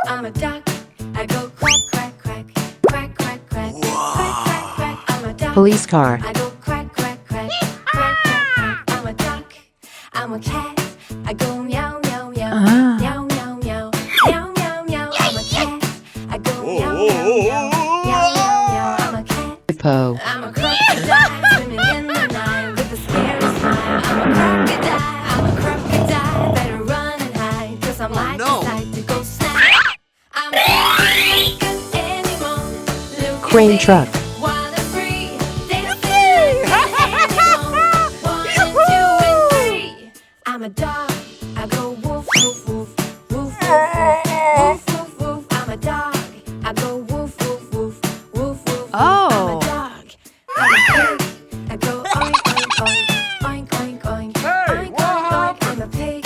I'm a duck. I go quack, quack, quack, quack, quack, quack, quack, quack, quack. I'm a duck. Police car. I go quack, quack, quack, quack, quack, quack. I'm a duck. I'm a cat. I go meow, meow, meow, meow, meow, meow, meow, meow, meow. I'm a cat. I go meow, meow, meow, meow, meow, meow. I'm a cat. Po. I'm a crocodile swimming in the night with the scary smile. I'm a crocodile. I'm a crocodile. Better run and hide, 'cause I'm like the type to go snap. I'm like an animal. Crane truck. Wild and free. Dancing like an animal. 1 and 2 and 3. I'm a dog. I go woof, woof, woof, woof, woof, woof, woof, woof. I'm a dog. I go woof, woof, woof, woof, woof. I'm a dog. I'm a pig. I go oink, oink, oink, oink, oink, oink, oink, oink, oink. I'm a pig.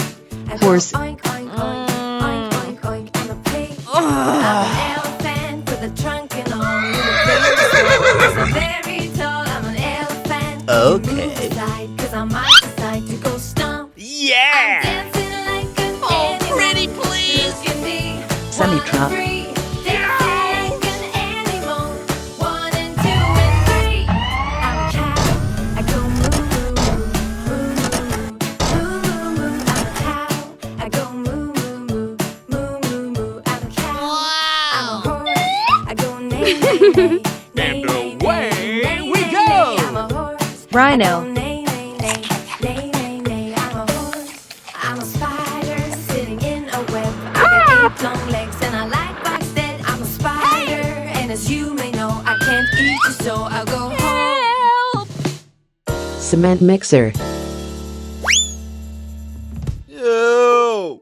I go Horse. oink, oink, oink, oink, oink, oink. I'm a pig. I'm an elephant with a trunk and all. I'm very tall. I'm an elephant. Okay. Move aside, 'cause I might decide to go stomp. Yeah! Dancing like an animal. pretty please! Look at me. Semi-truck. 1, 2, 3. Dancing like an animal. 1 and 2 and 3. I'm a cow. I go moo moo moo moo moo moo moo. I'm a cow. I go moo moo moo moo moo moo. I'm a cow. I'm a horse. I go neigh neigh neigh. And neigh, neigh, away neigh, we neigh, go. neigh. I'm a horse. Rhino. I go neigh neigh neigh neigh neigh neigh. I'm a horse. I'm a spider sitting in a web. I got 8 long legs and I like bugs dead. I'm a spider, and as you may know, I can't eat you, so I'll go home. Cement mixer. Yo!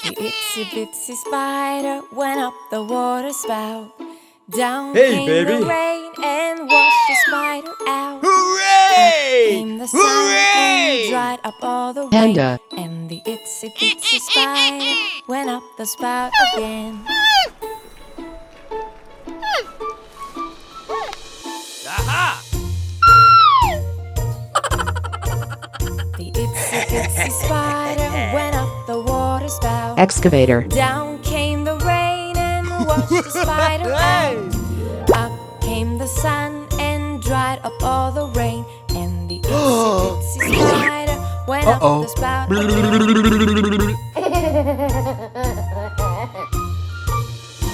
The itsy bitsy spider went up the water spout. Down Hey, came baby. the rain and washed the spider out. Hooray! Came the sun and Hooray! dried up all the Panda. rain. And the itsy bitsy spider went up the spout again. Aha! The itsy bitsy spider went up the water spout. Excavator. Down came the rain and washed the spider out. Up came the sun and dried up all the rain. And the itsy bitsy spider went up the spout again.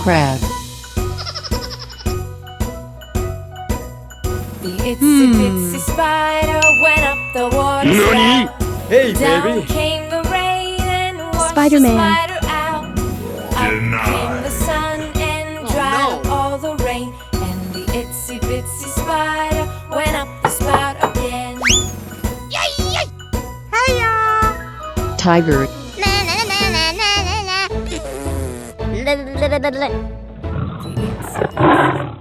Crab. The itsy bitsy spider went up the water spout. Hey, Down baby! came the rain and washed Spider-Man. the spider out. Up came the sun and dried up all the rain. And the itsy bitsy spider went up the spout again. Tiger. The itsy bitsy